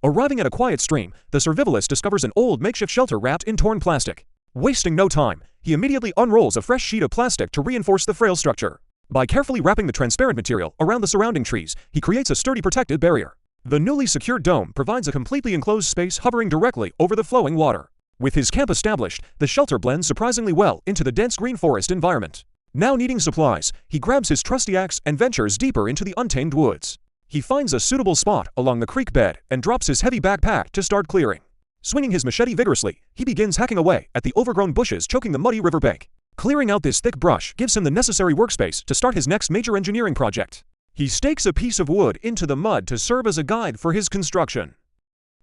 Arriving at a quiet stream, the survivalist discovers an old makeshift shelter wrapped in torn plastic. Wasting no time, he immediately unrolls a fresh sheet of plastic to reinforce the frail structure. By carefully wrapping the transparent material around the surrounding trees, he creates a sturdy protected barrier. The newly secured dome provides a completely enclosed space hovering directly over the flowing water. With his camp established, the shelter blends surprisingly well into the dense green forest environment. Now needing supplies, he grabs his trusty axe and ventures deeper into the untamed woods. He finds a suitable spot along the creek bed and drops his heavy backpack to start clearing. Swinging his machete vigorously, he begins hacking away at the overgrown bushes choking the muddy riverbank. Clearing out this thick brush gives him the necessary workspace to start his next major engineering project. He stakes a piece of wood into the mud to serve as a guide for his construction.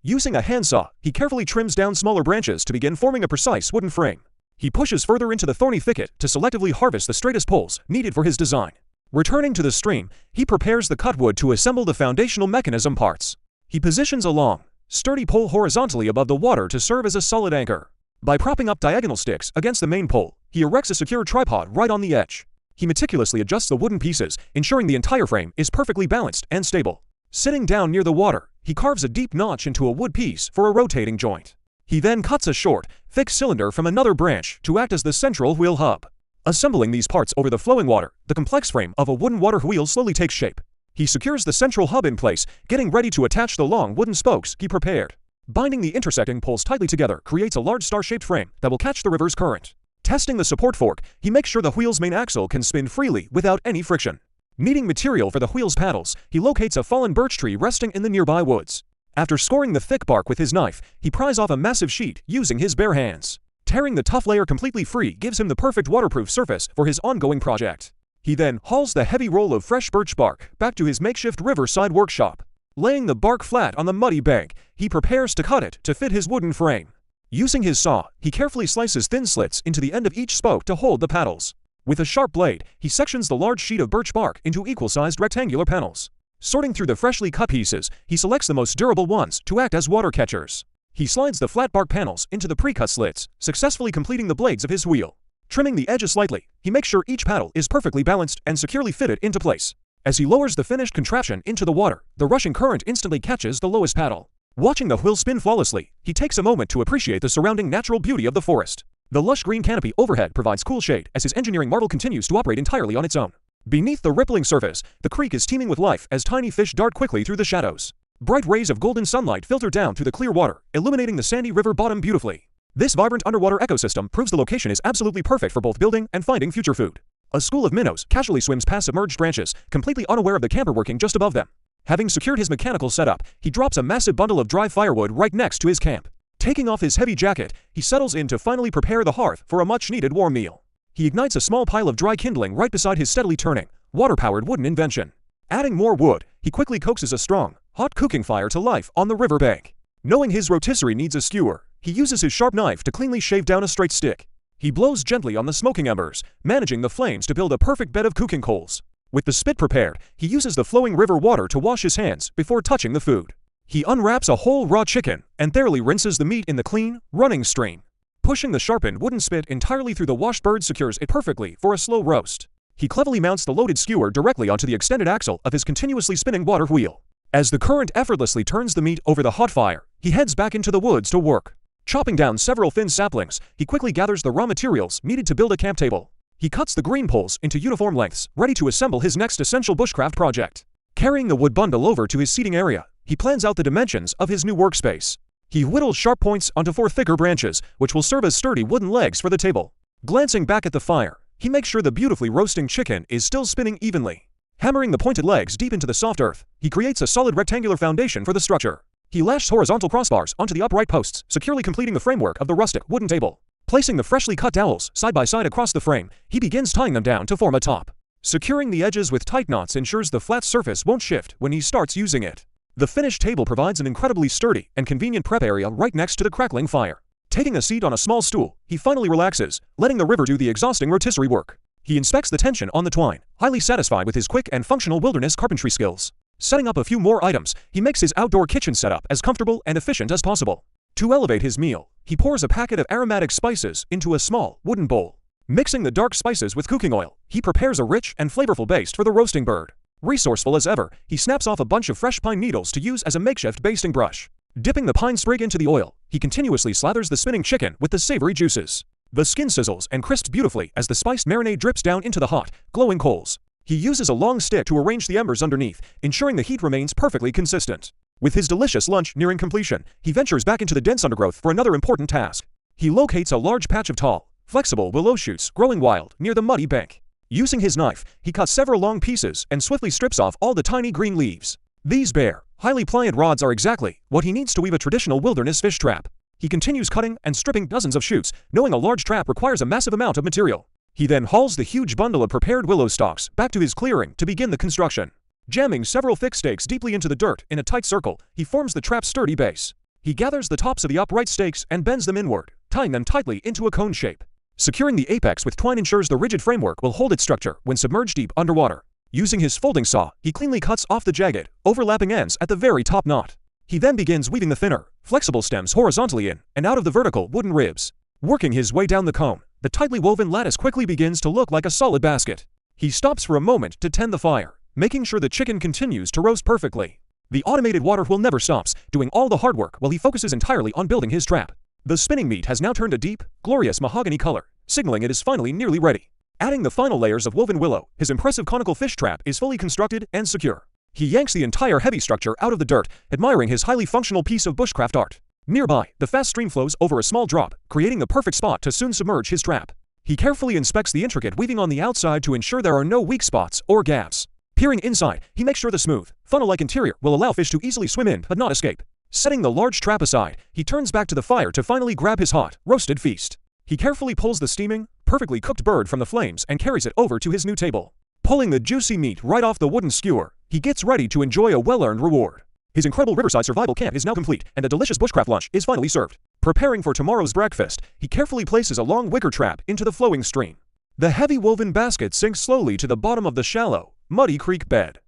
Using a handsaw, he carefully trims down smaller branches to begin forming a precise wooden frame. He pushes further into the thorny thicket to selectively harvest the straightest poles needed for his design. Returning to the stream, he prepares the cut wood to assemble the foundational mechanism parts. He positions a long, sturdy pole horizontally above the water to serve as a solid anchor. By propping up diagonal sticks against the main pole, he erects a secure tripod right on the edge. He meticulously adjusts the wooden pieces, ensuring the entire frame is perfectly balanced and stable. Sitting down near the water, he carves a deep notch into a wood piece for a rotating joint. He then cuts a short, thick cylinder from another branch to act as the central wheel hub. Assembling these parts over the flowing water, the complex frame of a wooden water wheel slowly takes shape. He secures the central hub in place, getting ready to attach the long wooden spokes he prepared. Binding the intersecting poles tightly together creates a large star-shaped frame that will catch the river's current. Testing the support fork, he makes sure the wheel's main axle can spin freely without any friction. Needing material for the wheel's paddles, he locates a fallen birch tree resting in the nearby woods. After scoring the thick bark with his knife, he pries off a massive sheet using his bare hands. Tearing the tough layer completely free gives him the perfect waterproof surface for his ongoing project. He then hauls the heavy roll of fresh birch bark back to his makeshift riverside workshop. Laying the bark flat on the muddy bank, he prepares to cut it to fit his wooden frame. Using his saw, he carefully slices thin slits into the end of each spoke to hold the paddles. With a sharp blade, he sections the large sheet of birch bark into equal-sized rectangular panels. Sorting through the freshly cut pieces, he selects the most durable ones to act as water catchers. He slides the flat bark panels into the pre-cut slits, successfully completing the blades of his wheel. Trimming the edges slightly, he makes sure each paddle is perfectly balanced and securely fitted into place. As he lowers the finished contraption into the water, the rushing current instantly catches the lowest paddle. Watching the wheel spin flawlessly, he takes a moment to appreciate the surrounding natural beauty of the forest. The lush green canopy overhead provides cool shade as his engineering marvel continues to operate entirely on its own. Beneath the rippling surface, the creek is teeming with life as tiny fish dart quickly through the shadows. Bright rays of golden sunlight filter down through the clear water, illuminating the sandy river bottom beautifully. This vibrant underwater ecosystem proves the location is absolutely perfect for both building and finding future food. A school of minnows casually swims past submerged branches, completely unaware of the camper working just above them. Having secured his mechanical setup, he drops a massive bundle of dry firewood right next to his camp. Taking off his heavy jacket, he settles in to finally prepare the hearth for a much-needed warm meal. He ignites a small pile of dry kindling right beside his steadily turning, water-powered wooden invention. Adding more wood, he quickly coaxes a strong, hot cooking fire to life on the riverbank. Knowing his rotisserie needs a skewer, he uses his sharp knife to cleanly shave down a straight stick. He blows gently on the smoking embers, managing the flames to build a perfect bed of cooking coals. With the spit prepared, he uses the flowing river water to wash his hands before touching the food. He unwraps a whole raw chicken and thoroughly rinses the meat in the clean, running stream. Pushing the sharpened wooden spit entirely through the washed bird secures it perfectly for a slow roast. He cleverly mounts the loaded skewer directly onto the extended axle of his continuously spinning water wheel. As the current effortlessly turns the meat over the hot fire, he heads back into the woods to work. Chopping down several thin saplings, he quickly gathers the raw materials needed to build a camp table. He cuts the green poles into uniform lengths, ready to assemble his next essential bushcraft project. Carrying the wood bundle over to his seating area, he plans out the dimensions of his new workspace. He whittles sharp points onto 4 thicker branches, which will serve as sturdy wooden legs for the table. Glancing back at the fire, he makes sure the beautifully roasting chicken is still spinning evenly. Hammering the pointed legs deep into the soft earth, he creates a solid rectangular foundation for the structure. He lashes horizontal crossbars onto the upright posts, securely completing the framework of the rustic wooden table. Placing the freshly cut dowels side by side across the frame, he begins tying them down to form a top. Securing the edges with tight knots ensures the flat surface won't shift when he starts using it. The finished table provides an incredibly sturdy and convenient prep area right next to the crackling fire. Taking a seat on a small stool, he finally relaxes, letting the river do the exhausting rotisserie work. He inspects the tension on the twine, highly satisfied with his quick and functional wilderness carpentry skills. Setting up a few more items, he makes his outdoor kitchen setup as comfortable and efficient as possible. To elevate his meal, he pours a packet of aromatic spices into a small, wooden bowl. Mixing the dark spices with cooking oil, he prepares a rich and flavorful baste for the roasting bird. Resourceful as ever, he snaps off a bunch of fresh pine needles to use as a makeshift basting brush. Dipping the pine sprig into the oil, he continuously slathers the spinning chicken with the savory juices. The skin sizzles and crisps beautifully as the spiced marinade drips down into the hot, glowing coals. He uses a long stick to arrange the embers underneath, ensuring the heat remains perfectly consistent. With his delicious lunch nearing completion, he ventures back into the dense undergrowth for another important task. He locates a large patch of tall, flexible willow shoots growing wild near the muddy bank. Using his knife, he cuts several long pieces and swiftly strips off all the tiny green leaves. These bare, highly pliant rods are exactly what he needs to weave a traditional wilderness fish trap. He continues cutting and stripping dozens of shoots, knowing a large trap requires a massive amount of material. He then hauls the huge bundle of prepared willow stalks back to his clearing to begin the construction. Jamming several thick stakes deeply into the dirt in a tight circle, he forms the trap's sturdy base. He gathers the tops of the upright stakes and bends them inward, tying them tightly into a cone shape. Securing the apex with twine ensures the rigid framework will hold its structure when submerged deep underwater. Using his folding saw, he cleanly cuts off the jagged, overlapping ends at the very top knot. He then begins weaving the thinner, flexible stems horizontally in and out of the vertical wooden ribs. Working his way down the cone, the tightly woven lattice quickly begins to look like a solid basket. He stops for a moment to tend the fire, making sure the chicken continues to roast perfectly. The automated water wheel never stops, doing all the hard work while he focuses entirely on building his trap. The spinning meat has now turned a deep, glorious mahogany color, signaling it is finally nearly ready. Adding the final layers of woven willow, his impressive conical fish trap is fully constructed and secure. He yanks the entire heavy structure out of the dirt, admiring his highly functional piece of bushcraft art. Nearby, the fast stream flows over a small drop, creating the perfect spot to soon submerge his trap. He carefully inspects the intricate weaving on the outside to ensure there are no weak spots or gaps. Peering inside, he makes sure the smooth, funnel-like interior will allow fish to easily swim in but not escape. Setting the large trap aside, he turns back to the fire to finally grab his hot, roasted feast. He carefully pulls the steaming, perfectly cooked bird from the flames and carries it over to his new table. Pulling the juicy meat right off the wooden skewer, he gets ready to enjoy a well-earned reward. His incredible riverside survival camp is now complete, and a delicious bushcraft lunch is finally served. Preparing for tomorrow's breakfast, he carefully places a long wicker trap into the flowing stream. The heavy woven basket sinks slowly to the bottom of the shallow, muddy creek bed.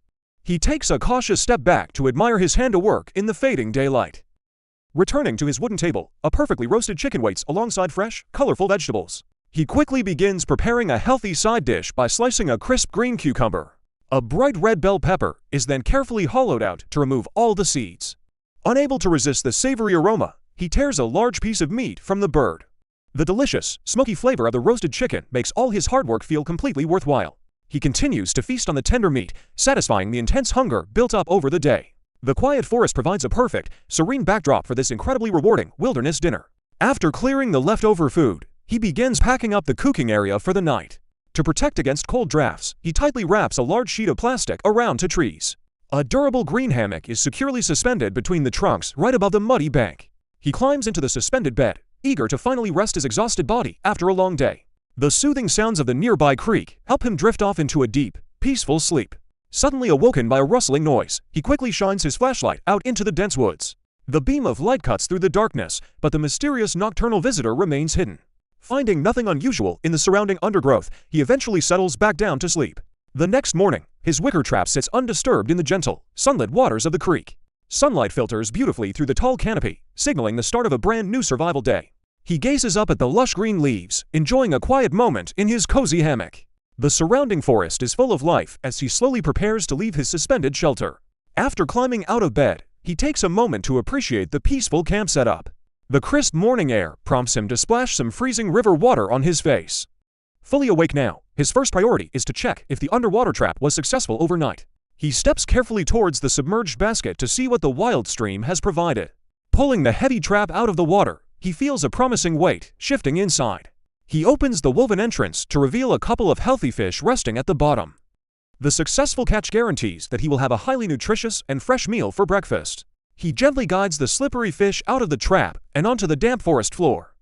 He takes a cautious step back to admire his handiwork in the fading daylight. Returning to his wooden table, a perfectly roasted chicken waits alongside fresh, colorful vegetables. He quickly begins preparing a healthy side dish by slicing a crisp green cucumber. A bright red bell pepper is then carefully hollowed out to remove all the seeds. Unable to resist the savory aroma, he tears a large piece of meat from the bird. The delicious, smoky flavor of the roasted chicken makes all his hard work feel completely worthwhile. He continues to feast on the tender meat, satisfying the intense hunger built up over the day. The quiet forest provides a perfect, serene backdrop for this incredibly rewarding wilderness dinner. After clearing the leftover food, he begins packing up the cooking area for the night. To protect against cold drafts, he tightly wraps a large sheet of plastic around two trees. A durable green hammock is securely suspended between the trunks right above the muddy bank. He climbs into the suspended bed, eager to finally rest his exhausted body after a long day. The soothing sounds of the nearby creek help him drift off into a deep, peaceful sleep. Suddenly awoken by a rustling noise, he quickly shines his flashlight out into the dense woods. The beam of light cuts through the darkness, but the mysterious nocturnal visitor remains hidden. Finding nothing unusual in the surrounding undergrowth, he eventually settles back down to sleep. The next morning, his wicker trap sits undisturbed in the gentle, sunlit waters of the creek. Sunlight filters beautifully through the tall canopy, signaling the start of a brand new survival day. He gazes up at the lush green leaves, enjoying a quiet moment in his cozy hammock. The surrounding forest is full of life as he slowly prepares to leave his suspended shelter. After climbing out of bed, he takes a moment to appreciate the peaceful camp setup. The crisp morning air prompts him to splash some freezing river water on his face. Fully awake now, his first priority is to check if the underwater trap was successful overnight. He steps carefully towards the submerged basket to see what the wild stream has provided. Pulling the heavy trap out of the water, he feels a promising weight shifting inside. He opens the woven entrance to reveal a couple of healthy fish resting at the bottom. The successful catch guarantees that he will have a highly nutritious and fresh meal for breakfast. He gently guides the slippery fish out of the trap and onto the damp forest floor.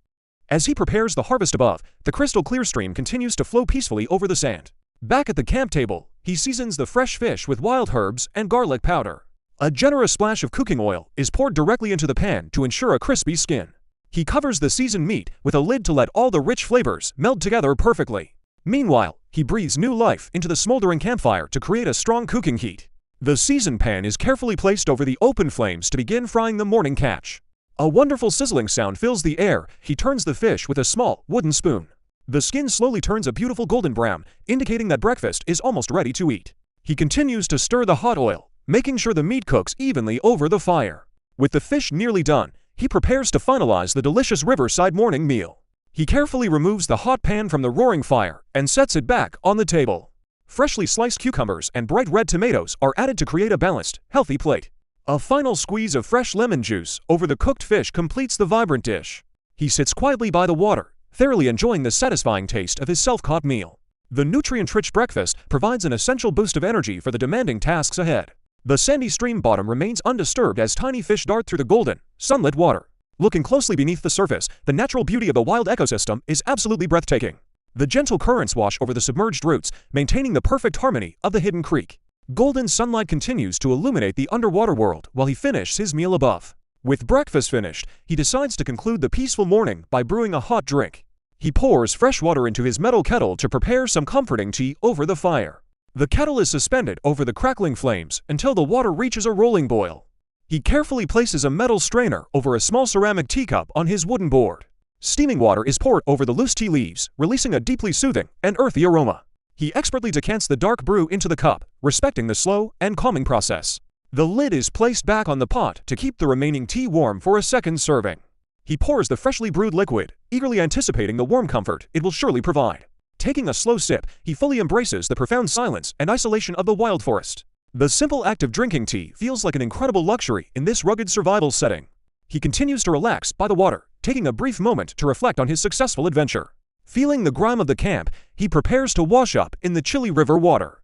As he prepares the harvest above, the crystal clear stream continues to flow peacefully over the sand. Back at the camp table, he seasons the fresh fish with wild herbs and garlic powder. A generous splash of cooking oil is poured directly into the pan to ensure a crispy skin. He covers the seasoned meat with a lid to let all the rich flavors meld together perfectly. Meanwhile, he breathes new life into the smoldering campfire to create a strong cooking heat. The seasoned pan is carefully placed over the open flames to begin frying the morning catch. A wonderful sizzling sound fills the air. He turns the fish with a small, wooden spoon. The skin slowly turns a beautiful golden brown, indicating that breakfast is almost ready to eat. He continues to stir the hot oil, making sure the meat cooks evenly over the fire. With the fish nearly done, he prepares to finalize the delicious riverside morning meal. He carefully removes the hot pan from the roaring fire and sets it back on the table. Freshly sliced cucumbers and bright red tomatoes are added to create a balanced, healthy plate. A final squeeze of fresh lemon juice over the cooked fish completes the vibrant dish. He sits quietly by the water, thoroughly enjoying the satisfying taste of his self-caught meal. The nutrient-rich breakfast provides an essential boost of energy for the demanding tasks ahead. The sandy stream bottom remains undisturbed as tiny fish dart through the golden, sunlit water. Looking closely beneath the surface, the natural beauty of the wild ecosystem is absolutely breathtaking. The gentle currents wash over the submerged roots, maintaining the perfect harmony of the hidden creek. Golden sunlight continues to illuminate the underwater world while he finishes his meal above. With breakfast finished, he decides to conclude the peaceful morning by brewing a hot drink. He pours fresh water into his metal kettle to prepare some comforting tea over the fire. The kettle is suspended over the crackling flames until the water reaches a rolling boil. He carefully places a metal strainer over a small ceramic teacup on his wooden board. Steaming water is poured over the loose tea leaves, releasing a deeply soothing and earthy aroma. He expertly decants the dark brew into the cup, respecting the slow and calming process. The lid is placed back on the pot to keep the remaining tea warm for a second serving. He pours the freshly brewed liquid, eagerly anticipating the warm comfort it will surely provide. Taking a slow sip, he fully embraces the profound silence and isolation of the wild forest. The simple act of drinking tea feels like an incredible luxury in this rugged survival setting. He continues to relax by the water, taking a brief moment to reflect on his successful adventure. Feeling the grime of the camp, he prepares to wash up in the chilly river water.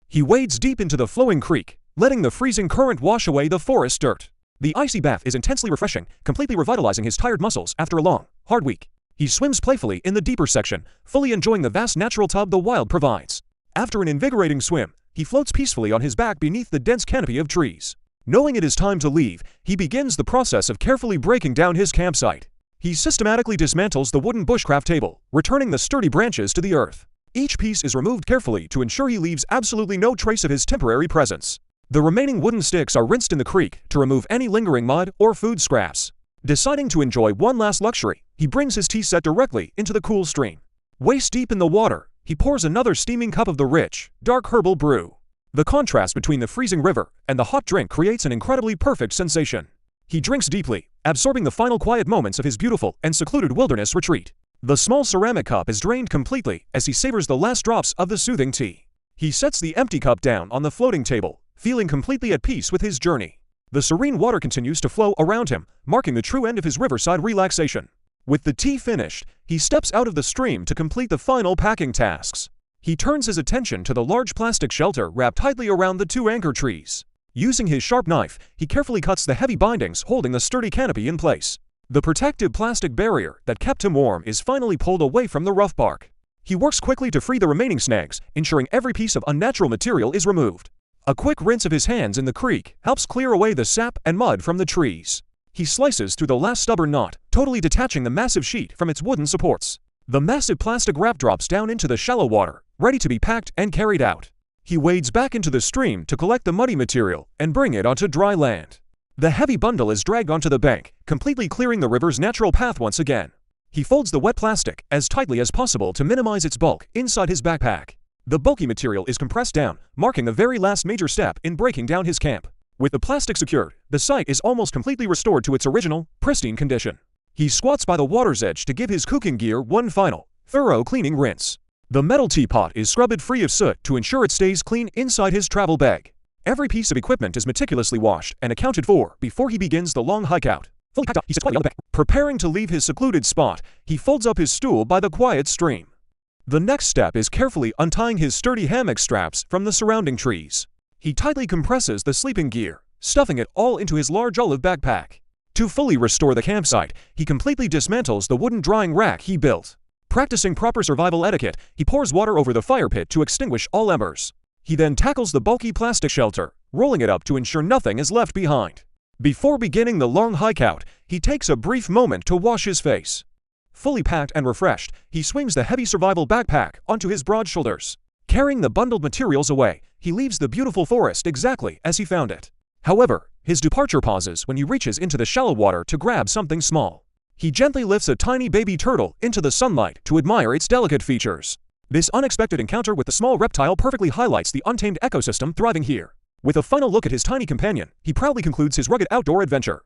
He wades deep into the flowing creek, letting the freezing current wash away the forest dirt. The icy bath is intensely refreshing, completely revitalizing his tired muscles after a long, hard week. He swims playfully in the deeper section, fully enjoying the vast natural tub the wild provides. After an invigorating swim, he floats peacefully on his back beneath the dense canopy of trees. Knowing it is time to leave, he begins the process of carefully breaking down his campsite. He systematically dismantles the wooden bushcraft table, returning the sturdy branches to the earth. Each piece is removed carefully to ensure he leaves absolutely no trace of his temporary presence. The remaining wooden sticks are rinsed in the creek to remove any lingering mud or food scraps. Deciding to enjoy one last luxury, he brings his tea set directly into the cool stream. Waist deep in the water, he pours another steaming cup of the rich, dark herbal brew. The contrast between the freezing river and the hot drink creates an incredibly perfect sensation. He drinks deeply, absorbing the final quiet moments of his beautiful and secluded wilderness retreat. The small ceramic cup is drained completely as he savors the last drops of the soothing tea. He sets the empty cup down on the floating table, feeling completely at peace with his journey. The serene water continues to flow around him, marking the true end of his riverside relaxation. With the tea finished, he steps out of the stream to complete the final packing tasks. He turns his attention to the large plastic shelter wrapped tightly around the two anchor trees. Using his sharp knife, he carefully cuts the heavy bindings holding the sturdy canopy in place. The protective plastic barrier that kept him warm is finally pulled away from the rough bark. He works quickly to free the remaining snags, ensuring every piece of unnatural material is removed. A quick rinse of his hands in the creek helps clear away the sap and mud from the trees. He slices through the last stubborn knot, totally detaching the massive sheet from its wooden supports. The massive plastic wrap drops down into the shallow water, ready to be packed and carried out. He wades back into the stream to collect the muddy material and bring it onto dry land. The heavy bundle is dragged onto the bank, completely clearing the river's natural path once again. He folds the wet plastic as tightly as possible to minimize its bulk inside his backpack. The bulky material is compressed down, marking the very last major step in breaking down his camp. With the plastic secured, the site is almost completely restored to its original, pristine condition. He squats by the water's edge to give his cooking gear one final, thorough cleaning rinse. The metal teapot is scrubbed free of soot to ensure it stays clean inside his travel bag. Every piece of equipment is meticulously washed and accounted for before he begins the long hike out. Fully packed up, he sits quietly on the bank. Preparing to leave his secluded spot, he folds up his stool by the quiet stream. The next step is carefully untying his sturdy hammock straps from the surrounding trees. He tightly compresses the sleeping gear, stuffing it all into his large olive backpack. To fully restore the campsite, he completely dismantles the wooden drying rack he built. Practicing proper survival etiquette, he pours water over the fire pit to extinguish all embers. He then tackles the bulky plastic shelter, rolling it up to ensure nothing is left behind. Before beginning the long hike out, he takes a brief moment to wash his face. Fully packed and refreshed, he swings the heavy survival backpack onto his broad shoulders. Carrying the bundled materials away, he leaves the beautiful forest exactly as he found it. However, his departure pauses when he reaches into the shallow water to grab something small. He gently lifts a tiny baby turtle into the sunlight to admire its delicate features. This unexpected encounter with the small reptile perfectly highlights the untamed ecosystem thriving here. With a final look at his tiny companion, he proudly concludes his rugged outdoor adventure.